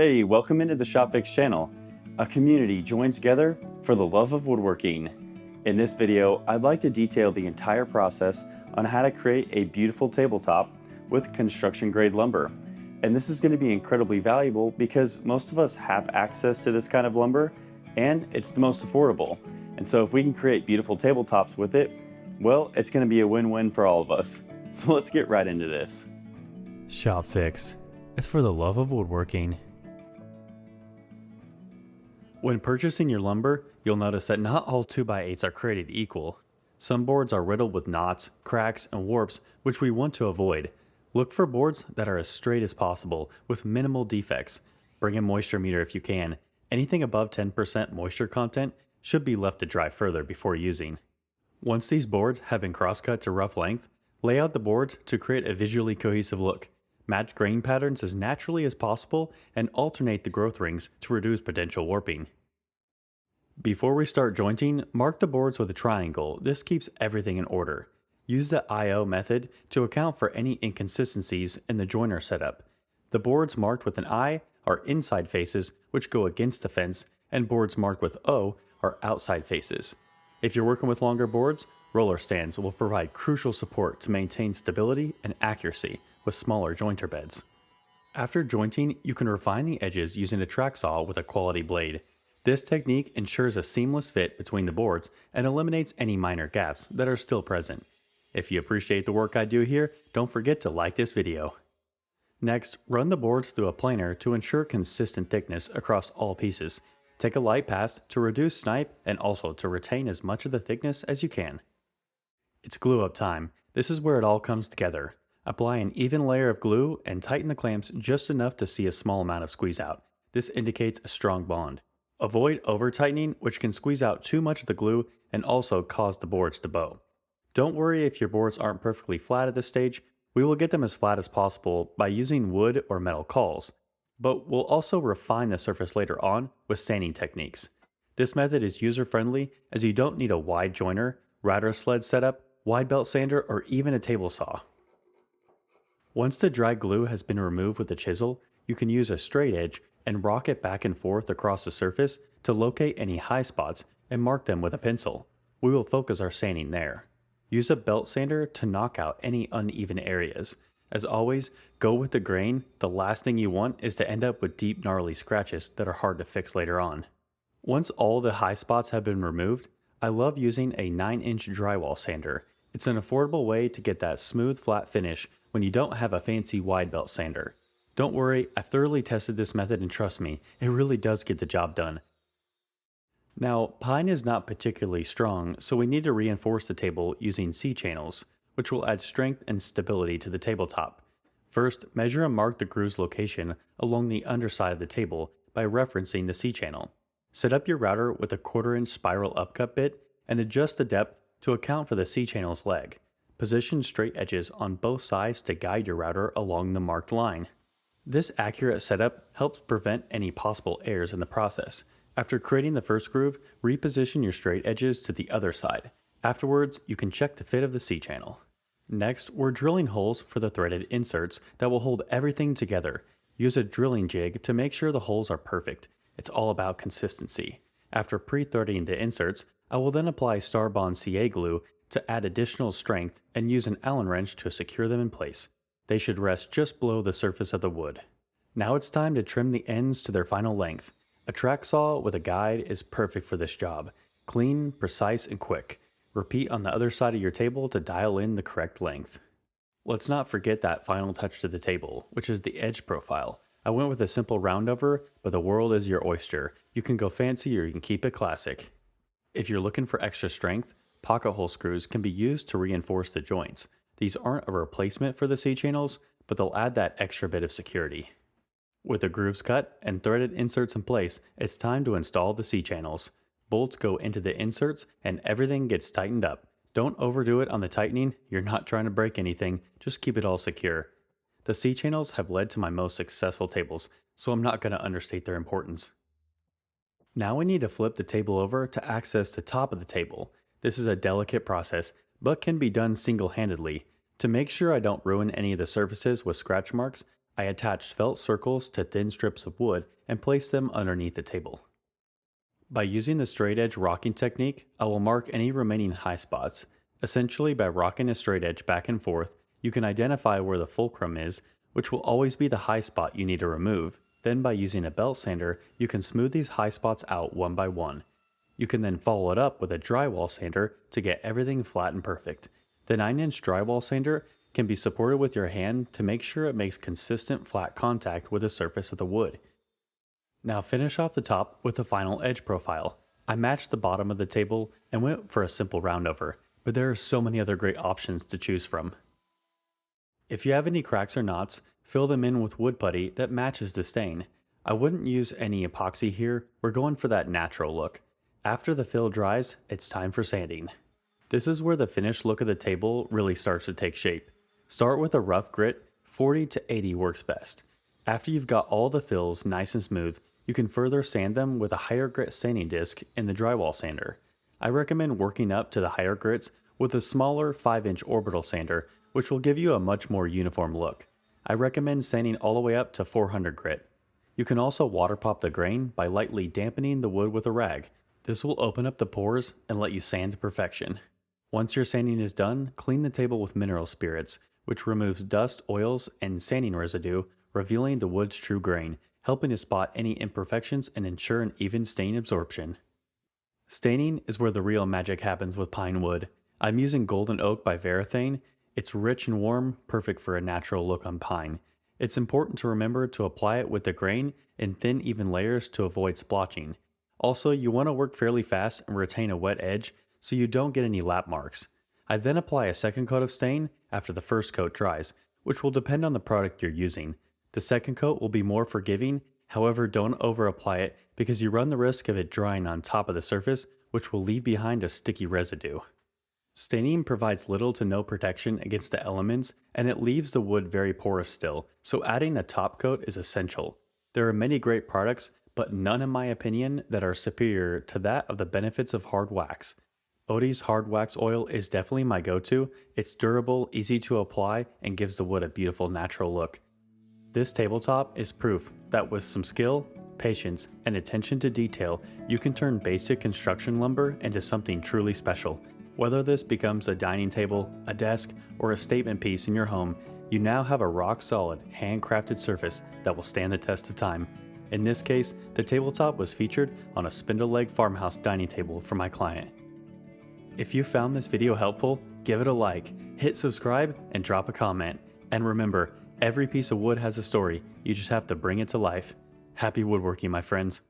Hey, welcome into the ShopFix channel. A community joins together for the love of woodworking. In this video, I'd like to detail the entire process on how to create a beautiful tabletop with construction grade lumber. And this is going to be incredibly valuable because most of us have access to this kind of lumber and it's the most affordable. And so if we can create beautiful tabletops with it, well, it's going to be a win-win for all of us. So let's get right into this. ShopFix. It's for the love of woodworking. When purchasing your lumber, you'll notice that not all 2x8s are created equal. Some boards are riddled with knots, cracks, and warps, which we want to avoid. Look for boards that are as straight as possible, with minimal defects. Bring a moisture meter if you can. Anything above 10% moisture content should be left to dry further before using. Once these boards have been cross-cut to rough length, lay out the boards to create a visually cohesive look. Match grain patterns as naturally as possible and alternate the growth rings to reduce potential warping. Before we start jointing, mark the boards with a triangle. This keeps everything in order. Use the I/O method to account for any inconsistencies in the joiner setup. The boards marked with an I are inside faces, which go against the fence, and boards marked with O are outside faces. If you're working with longer boards, roller stands will provide crucial support to maintain stability and accuracy with smaller jointer beds. After jointing, you can refine the edges using a track saw with a quality blade. This technique ensures a seamless fit between the boards and eliminates any minor gaps that are still present. If you appreciate the work I do here, don't forget to like this video. Next, run the boards through a planer to ensure consistent thickness across all pieces. Take a light pass to reduce snipe and also to retain as much of the thickness as you can. It's glue up time. This is where it all comes together. Apply an even layer of glue and tighten the clamps just enough to see a small amount of squeeze out. This indicates a strong bond. Avoid over-tightening, which can squeeze out too much of the glue and also cause the boards to bow. Don't worry if your boards aren't perfectly flat at this stage. We will get them as flat as possible by using wood or metal cauls, but we'll also refine the surface later on with sanding techniques. This method is user-friendly as you don't need a wide joiner, router sled setup, wide belt sander, or even a table saw. Once the dry glue has been removed with a chisel, you can use a straight edge and rock it back and forth across the surface to locate any high spots and mark them with a pencil. We will focus our sanding there. Use a belt sander to knock out any uneven areas. As always, go with the grain. The last thing you want is to end up with deep gnarly scratches that are hard to fix later on. Once all the high spots have been removed, I love using a 9-inch drywall sander. It's an affordable way to get that smooth flat finish when you don't have a fancy wide belt sander. Don't worry, I've thoroughly tested this method and trust me, it really does get the job done. Now, pine is not particularly strong, so we need to reinforce the table using C-channels, which will add strength and stability to the tabletop. First, measure and mark the groove's location along the underside of the table by referencing the C-channel. Set up your router with a 1/4-inch spiral upcut bit and adjust the depth to account for the C-channel's leg. Position straight edges on both sides to guide your router along the marked line. This accurate setup helps prevent any possible errors in the process. After creating the first groove, reposition your straight edges to the other side. Afterwards, you can check the fit of the C-channel. Next, we're drilling holes for the threaded inserts that will hold everything together. Use a drilling jig to make sure the holes are perfect. It's all about consistency. After pre-threading the inserts, I will then apply Starbond CA glue to add additional strength and use an Allen wrench to secure them in place. They should rest just below the surface of the wood. Now it's time to trim the ends to their final length. A track saw with a guide is perfect for this job. Clean, precise, and quick. Repeat on the other side of your table to dial in the correct length. Let's not forget that final touch to the table, which is the edge profile. I went with a simple roundover, but the world is your oyster. You can go fancy or you can keep it classic. If you're looking for extra strength, pocket hole screws can be used to reinforce the joints. These aren't a replacement for the C-channels, but they'll add that extra bit of security. With the grooves cut and threaded inserts in place, it's time to install the C-channels. Bolts go into the inserts and everything gets tightened up. Don't overdo it on the tightening. You're not trying to break anything, just keep it all secure. The C-channels have led to my most successful tables, so I'm not going to understate their importance. Now we need to flip the table over to access the top of the table. This is a delicate process, but can be done single-handedly. To make sure I don't ruin any of the surfaces with scratch marks, I attached felt circles to thin strips of wood and placed them underneath the table. By using the straight edge rocking technique, I will mark any remaining high spots. Essentially, by rocking a straight edge back and forth, you can identify where the fulcrum is, which will always be the high spot you need to remove. Then by using a belt sander, you can smooth these high spots out one by one. You can then follow it up with a drywall sander to get everything flat and perfect. The 9-inch drywall sander can be supported with your hand to make sure it makes consistent flat contact with the surface of the wood. Now finish off the top with the final edge profile. I matched the bottom of the table and went for a simple roundover, but there are so many other great options to choose from. If you have any cracks or knots, fill them in with wood putty that matches the stain. I wouldn't use any epoxy here, we're going for that natural look. After the fill dries, it's time for sanding. This is where the finished look of the table really starts to take shape. Start with a rough grit, 40 to 80 works best. After you've got all the fills nice and smooth, you can further sand them with a higher grit sanding disc in the drywall sander. I recommend working up to the higher grits with a smaller 5-inch orbital sander, which will give you a much more uniform look. I recommend sanding all the way up to 400 grit. You can also water pop the grain by lightly dampening the wood with a rag. This will open up the pores and let you sand to perfection. Once your sanding is done, clean the table with mineral spirits, which removes dust, oils, and sanding residue, revealing the wood's true grain, helping to spot any imperfections and ensure an even stain absorption. Staining is where the real magic happens with pine wood. I'm using golden oak by Varathane. It's rich and warm, perfect for a natural look on pine. It's important to remember to apply it with the grain in thin even layers to avoid splotching. Also, you want to work fairly fast and retain a wet edge so you don't get any lap marks. I then apply a second coat of stain after the first coat dries, which will depend on the product you're using. The second coat will be more forgiving, however don't over apply it because you run the risk of it drying on top of the surface, which will leave behind a sticky residue. Staining provides little to no protection against the elements and it leaves the wood very porous still, so adding a top coat is essential. There are many great products, but none in my opinion that are superior to that of the benefits of hard wax. Odie's hard wax oil is definitely my go-to. It's durable, easy to apply, and gives the wood a beautiful natural look. This tabletop is proof that with some skill, patience, and attention to detail, you can turn basic construction lumber into something truly special. Whether this becomes a dining table, a desk, or a statement piece in your home, you now have a rock-solid, handcrafted surface that will stand the test of time. In this case, the tabletop was featured on a spindle leg farmhouse dining table for my client. If you found this video helpful, give it a like, hit subscribe, and drop a comment. And remember, every piece of wood has a story, you just have to bring it to life. Happy woodworking, my friends.